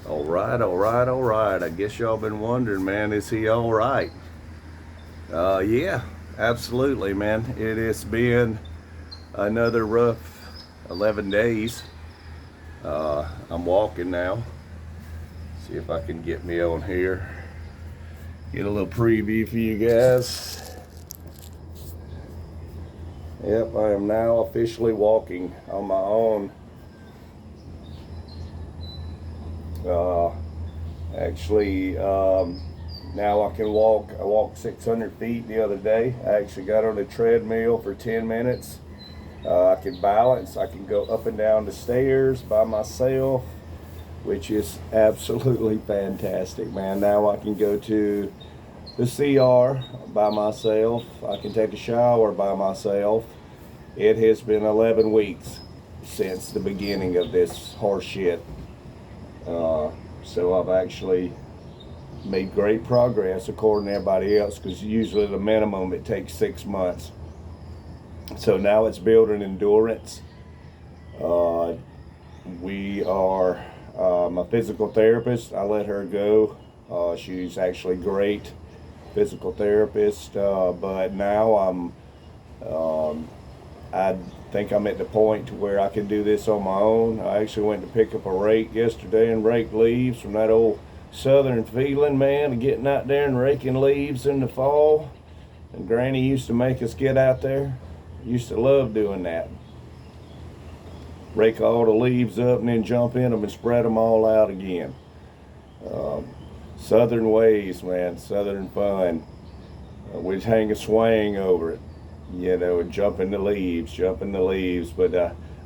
All right, all right, all right. I guess y'all been wondering, man, is he all right? Yeah, absolutely, man. It has been another rough 11 days. I'm walking now. See if I can get me on here. Get a little preview for you guys. Yep, I am now officially walking on my own. Uh, actually, now I can walk. I walked 600 feet the other day. I actually got on a treadmill for 10 minutes. I can balance. I can go up and down the stairs by myself, which is absolutely fantastic, man. Now I can go to the CR by myself. I can take a shower by myself. It has been 11 weeks since the beginning of this horse shit. So I've actually made great progress according to everybody else, because usually the minimum it takes 6 months. So now it's building endurance. We are my physical therapist. I let her go. She's actually great physical therapist. But now I think I'm at the point to where I can do this on my own. I actually went to pick up a rake yesterday and rake leaves from that old southern feeling, man, of getting out there and raking leaves in the fall. And Granny used to make us get out there. Used to love doing that. Rake all the leaves up and then jump in them and spread them all out again. Southern ways, man, southern fun. We'd hang a swing over it, and jump in the leaves. But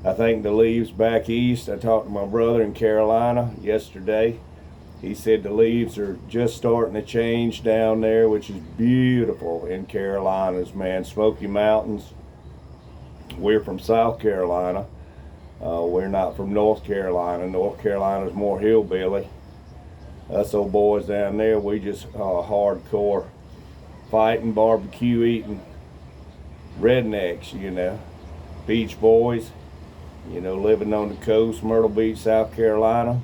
I think the leaves back east, I talked to my brother in Carolina yesterday. He said the leaves are just starting to change down there, which is beautiful in Carolinas, man. Smoky Mountains. We're from South Carolina. We're not from North Carolina. North Carolina's more hillbilly. Us old boys down there, we just hardcore fighting, barbecue eating rednecks, beach boys, living on the coast, Myrtle Beach, South Carolina.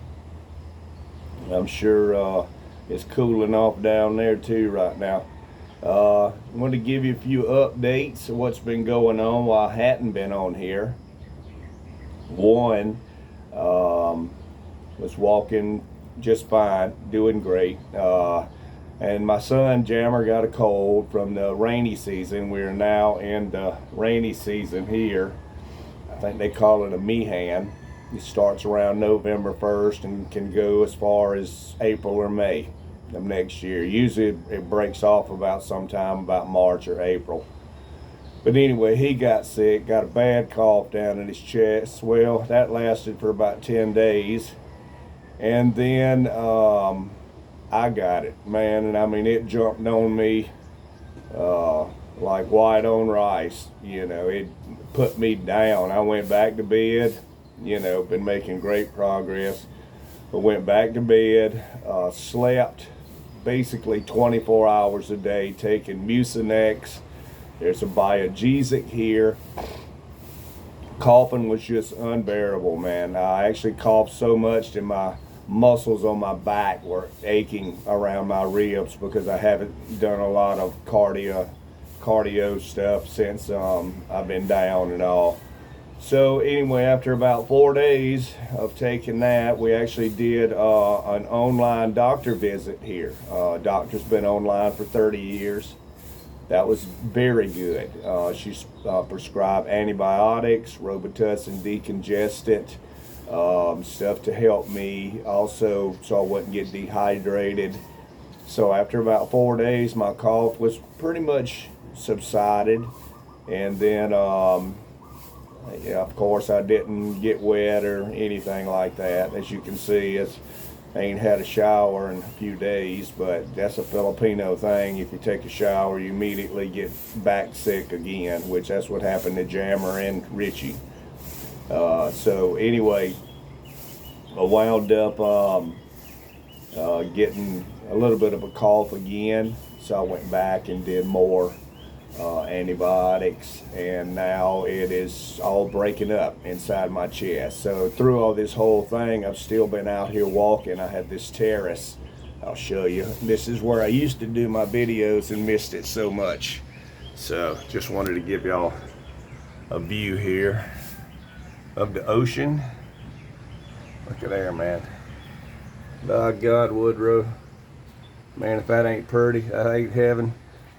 I'm sure it's cooling off down there too right now. I want to give you a few updates of what's been going on while I hadn't been on here. One, was walking just fine, doing great. And my son Jammer got a cold from the rainy season. We're now in the rainy season here. I think they call it a Meehan. It starts around November 1st and can go as far as April or May of next year. Usually it breaks off about sometime about March or April. But anyway, he got sick, got a bad cough down in his chest. Well, that lasted for about 10 days. And then I got it, man. And I mean, it jumped on me like white on rice. It put me down. I went back to bed, been making great progress. But went back to bed, slept basically 24 hours a day, taking Mucinex. There's a Biogesic here. Coughing was just unbearable, man. I actually coughed so much that my muscles on my back were aching around my ribs, because I haven't done a lot of cardio stuff since I've been down and all. So anyway, after about 4 days of taking that, we actually did an online doctor visit here. Doctor's been online for 30 years. That was very good. She's prescribed antibiotics, Robitussin decongestant, stuff to help me also so I wouldn't get dehydrated. So after about 4 days, my cough was pretty much subsided. And then, of course, I didn't get wet or anything like that. As you can see, I ain't had a shower in a few days, but that's a Filipino thing. If you take a shower, you immediately get back sick again, which that's what happened to Jammer and Richie. So anyway, I wound up getting a little bit of a cough again, so I went back and did more antibiotics, and now it is all breaking up inside my chest. So through all this whole thing, I've still been out here walking. I have this terrace. I'll show you. This is where I used to do my videos and missed it so much. So just wanted to give y'all a view here of the ocean. Look at there, man. By God, Woodrow. Man, if that ain't pretty, I ain't heaven.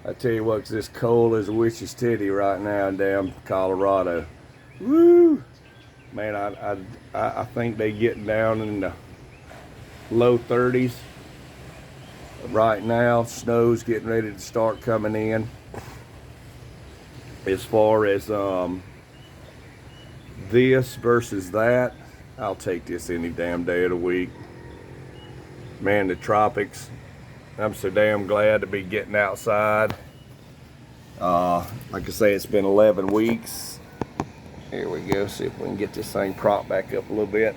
I tell you what, 'cause it's cold as a witch's titty right now in damn Colorado. Woo! Man, I think they getting down in the low 30s right now. Snow's getting ready to start coming in. As far as this versus that, I'll take this any damn day of the week. Man, the tropics, I'm so damn glad to be getting outside. Like I say, it's been 11 weeks. Here we go, see if we can get this thing propped back up a little bit.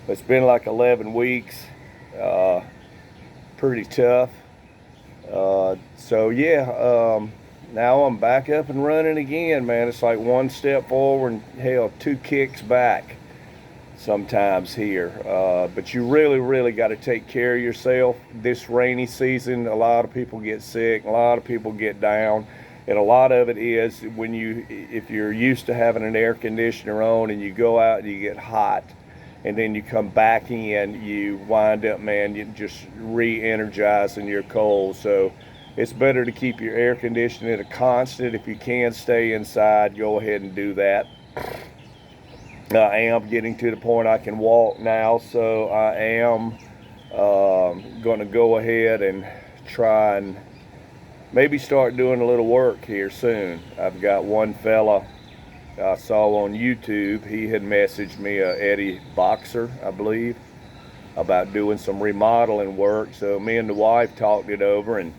But it's been like 11 weeks. Pretty tough. So yeah, now I'm back up and running again, man. It's like one step forward and hell, 2 kicks back sometimes here. But you really got to take care of yourself. This rainy season, a lot of people get sick, a lot of people get down, and a lot of it is when if you're used to having an air conditioner on and you go out and you get hot, and then you come back in, you wind up, man, you just re-energizing your cold. So it's better to keep your air conditioning at a constant. If you can stay inside, go ahead and do that. I am getting to the point I can walk now, so I am going to go ahead and try and maybe start doing a little work here soon. I've got one fella I saw on YouTube. He had messaged me, Eddie Boxer, I believe, about doing some remodeling work. So me and the wife talked it over, and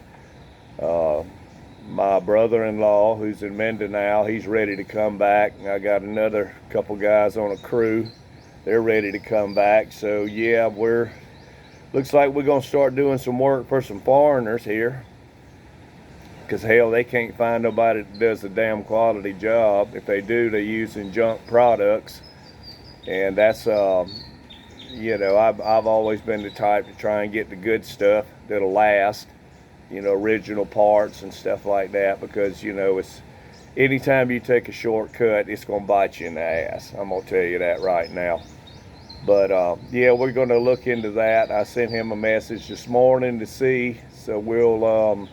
my brother-in-law, who's in Mindanao, he's ready to come back. I got another couple guys on a crew. They're ready to come back. So yeah, looks like we're gonna start doing some work for some foreigners here. Cause hell, they can't find nobody that does a damn quality job. If they do, they're using junk products. And that's, you know, I've always been the type to try and get the good stuff that'll last. You know, original parts and stuff like that, because you know, it's anytime you take a shortcut, it's gonna bite you in the ass. I'm gonna tell you that right now. But yeah, we're gonna look into that. I sent him a message this morning to see, so we'll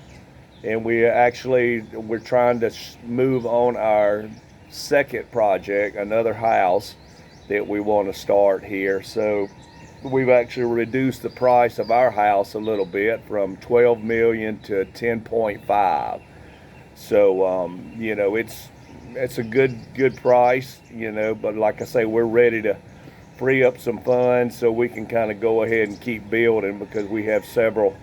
and we're trying to move on our second project, another house that we want to start here. So we've actually reduced the price of our house a little bit from 12 million to 10.5. So you know, it's a good price, you know, but like I say, we're ready to free up some funds so we can kind of go ahead and keep building, because we have several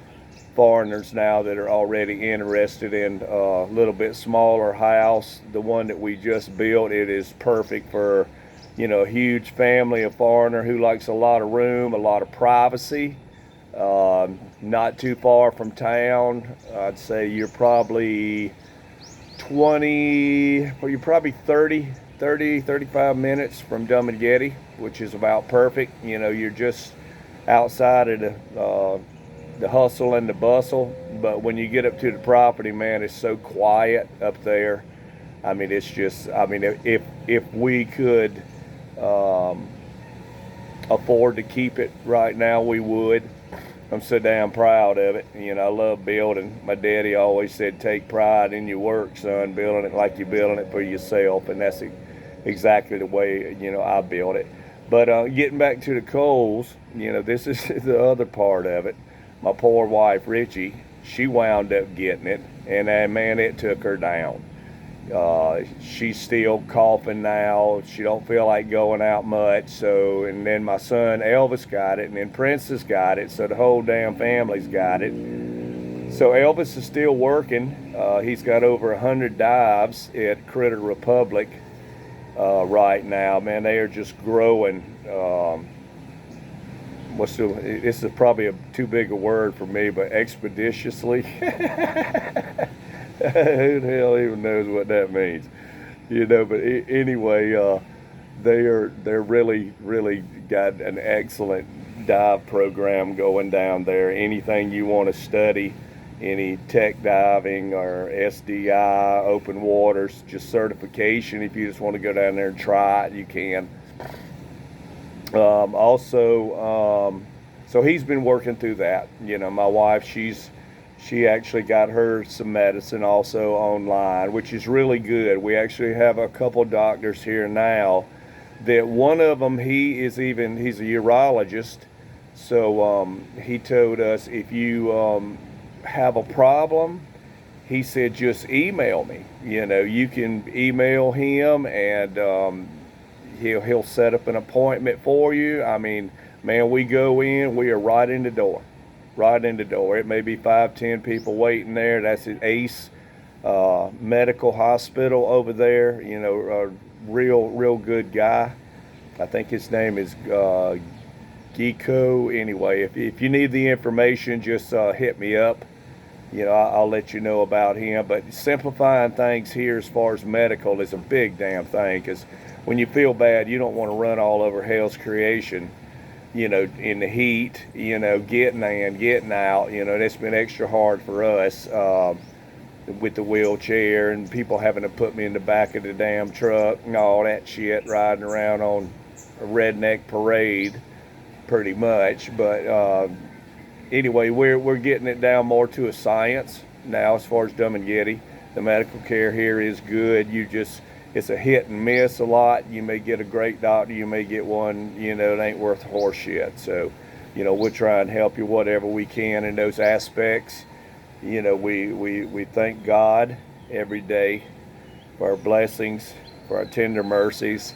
foreigners now that are already interested in a little bit smaller house. The one that we just built, it is perfect for, you know, a huge family, a foreigner who likes a lot of room, a lot of privacy, not too far from town. I'd say you're probably 35 minutes from Dumageti, which is about perfect. You know, you're just outside of the hustle and the bustle, but when you get up to the property, man, it's so quiet up there. I mean, it's just, I mean, if we could afford to keep it right now, we would. I'm so damn proud of it. You know, I love building. My daddy always said, take pride in your work, son, building it like you're building it for yourself, and that's exactly the way, you know, I built it. But getting back to the coals, you know, this is the other part of it. My poor wife, Richie, she wound up getting it, and man, it took her down. She's still coughing now. She don't feel like going out much. So, and then my son Elvis got it, and then Princess got it. So the whole damn family's got it. So Elvis is still working. He's got over 100 dives at Critter Republic right now. Man, they are just growing. This is probably too big a word for me, but expeditiously. Who the hell even knows what that means? But anyway, they're really got an excellent dive program going down there. Anything you want to study, any tech diving or SDI, open waters, just certification. If you just want to go down there and try it, you can. So he's been working through that. My wife, she actually got her some medicine also online, which is really good. We actually have a couple doctors here now. That one of them, he's a urologist. So he told us, if you have a problem, he said just email me. You can email him, and he'll set up an appointment for you. I mean, man, we go in, we are right in the door, right in the door. It may be 5, 10 people waiting there. That's at Ace Medical Hospital over there. A real good guy. I think his name is Geeko. Anyway, if you need the information, just hit me up. I'll let you know about him. But simplifying things here as far as medical is a big damn thing, because when you feel bad, you don't want to run all over hell's creation, in the heat, getting in, getting out. That's been extra hard for us with the wheelchair and people having to put me in the back of the damn truck and all that shit, riding around on a redneck parade pretty much. But anyway, we're getting it down more to a science now as far as Dumb and Getty. The medical care here is good. It's a hit and miss a lot. You may get a great doctor, you may get one, it ain't worth horse shit. So, we'll try and help you whatever we can in those aspects. We thank God every day for our blessings, for our tender mercies,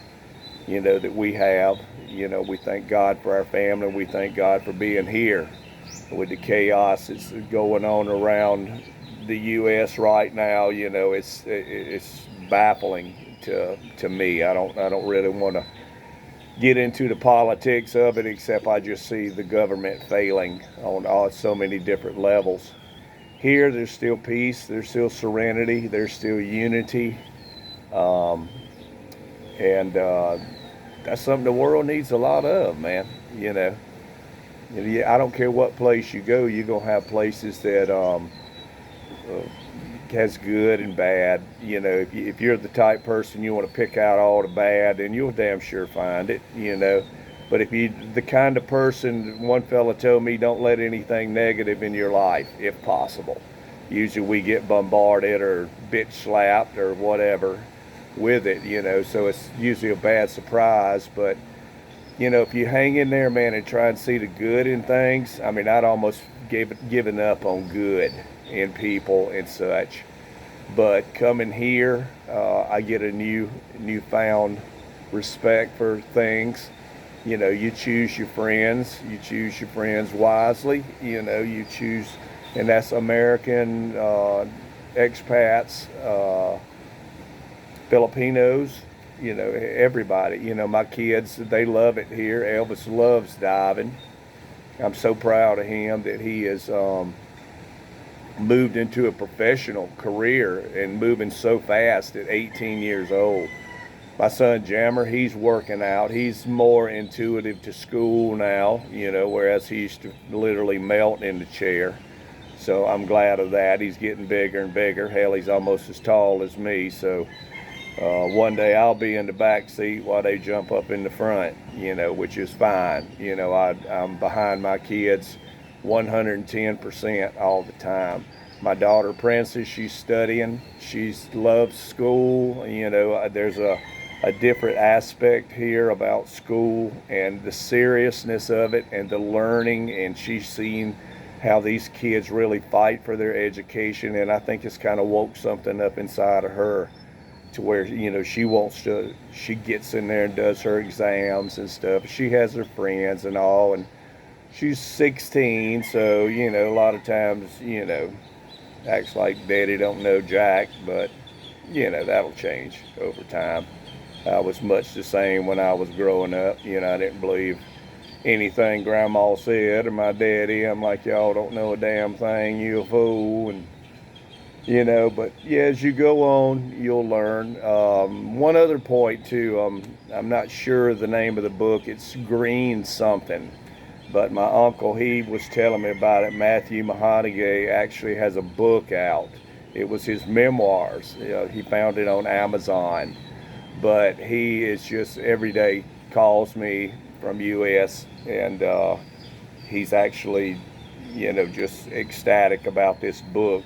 that we have. We thank God for our family. We thank God for being here with the chaos that's going on around the U.S. right now. It's baffling to me. I don't really want to get into the politics of it, except I just see the government failing on so many different levels. Here, there's still peace, there's still serenity, there's still unity, and that's something the world needs a lot of, man. I don't care what place you go, you're gonna have places that has good and bad. If you're the type person you want to pick out all the bad, then you'll damn sure find it. But if you the kind of person, one fella told me, don't let anything negative in your life if possible. Usually we get bombarded or bitch slapped or whatever with it, so it's usually a bad surprise. But if you hang in there, man, and try and see the good in things, I mean, I'd almost given up on good in people and such. But coming here, I get a newfound respect for things. You choose your friends. You choose your friends wisely. You choose, and that's American, expats, Filipinos. Everybody. My kids, they love it here. Elvis loves diving. I'm so proud of him that he has moved into a professional career and moving so fast at 18 years old. My son Jammer, he's working out. He's more intuitive to school now, whereas he used to literally melt in the chair. So I'm glad of that. He's getting bigger and bigger. Hell, he's almost as tall as me. So one day I'll be in the back seat while they jump up in the front, which is fine. I'm behind my kids 110% all the time. My daughter Princess, she's studying. She loves school. There's a different aspect here about school and the seriousness of it and the learning, and she's seen how these kids really fight for their education, and I think it's kind of woke something up inside of her to where she gets in there and does her exams and stuff. She has her friends and all, and she's 16, so a lot of times acts like daddy don't know jack, but that'll change over time. I was much the same when I was growing up. I didn't believe anything grandma said or my daddy. I'm like, y'all don't know a damn thing, you a fool. And But yeah, as you go on, you'll learn. One other point too, I'm not sure the name of the book. It's Green something, but my uncle, he was telling me about it. Matthew Mahonegay actually has a book out. It was his memoirs. He found it on Amazon, but he is just every day calls me from U.S. and he's actually, just ecstatic about this book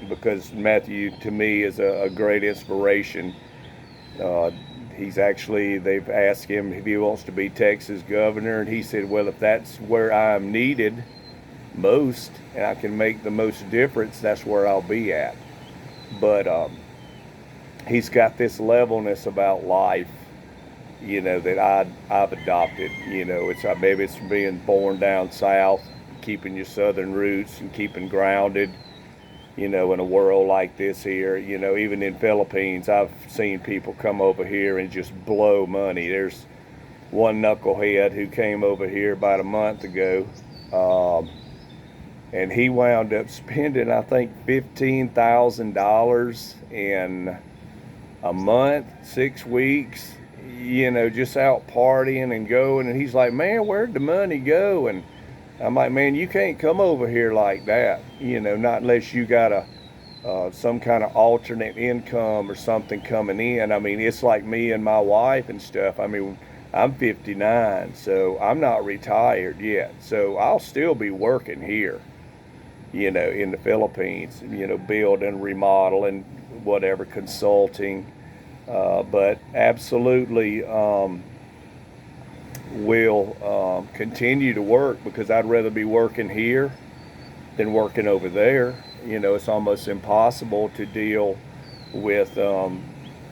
because Matthew, to me, is a great inspiration. Uh, they've asked him if he wants to be Texas governor, and he said, well, if that's where I'm needed most and I can make the most difference, that's where I'll be at. But he's got this levelness about life, that I've adopted. Maybe it's being born down south, keeping your southern roots and keeping grounded, in a world like this here. Even in Philippines, I've seen people come over here and just blow money. There's one knucklehead who came over here about a month ago, and he wound up spending, I think, $15,000 in a month, 6 weeks, just out partying and going. And he's like, man, where'd the money go? And I'm like, man, you can't come over here like that, not unless you got some kind of alternate income or something coming in. I mean, it's like me and my wife and stuff. I mean, I'm 59, so I'm not retired yet. So I'll still be working here, in the Philippines, building, remodeling, whatever, consulting. But absolutely will continue to work because I'd rather be working here than working over there. It's almost impossible to deal with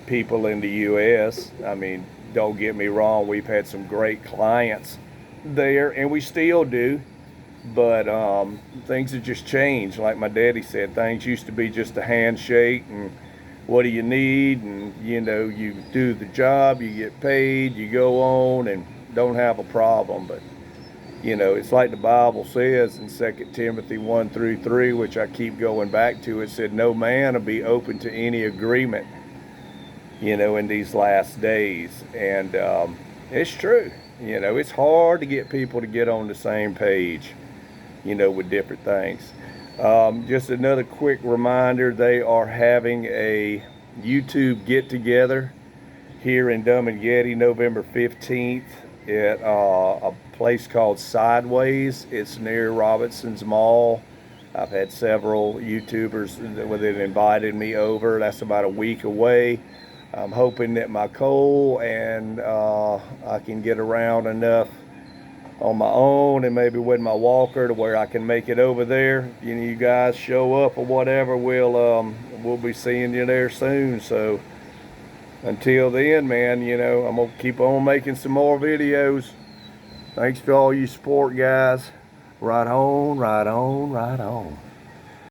people in the U.S. I mean, don't get me wrong, we've had some great clients there, and we still do. But things have just changed. Like my daddy said, things used to be just a handshake and what do you need, and you do the job, you get paid, you go on and don't have a problem. But it's like the Bible says in 2 Timothy 1-3, which I keep going back to. It said no man will be open to any agreement, in these last days. And it's true. It's hard to get people to get on the same page, with different things. Just another quick reminder, they are having a YouTube get-together here in Dumb-and-Getty November 15th at a place called Sideways. It's near Robinson's Mall. I've had several YouTubers that invited me over. That's about a week away. I'm hoping that my coal and I can get around enough on my own and maybe with my walker to where I can make it over there. You guys show up or whatever, we'll be seeing you there soon. So until then, man, I'm gonna keep on making some more videos. Thanks for all you support, guys. Right on, right on, right on.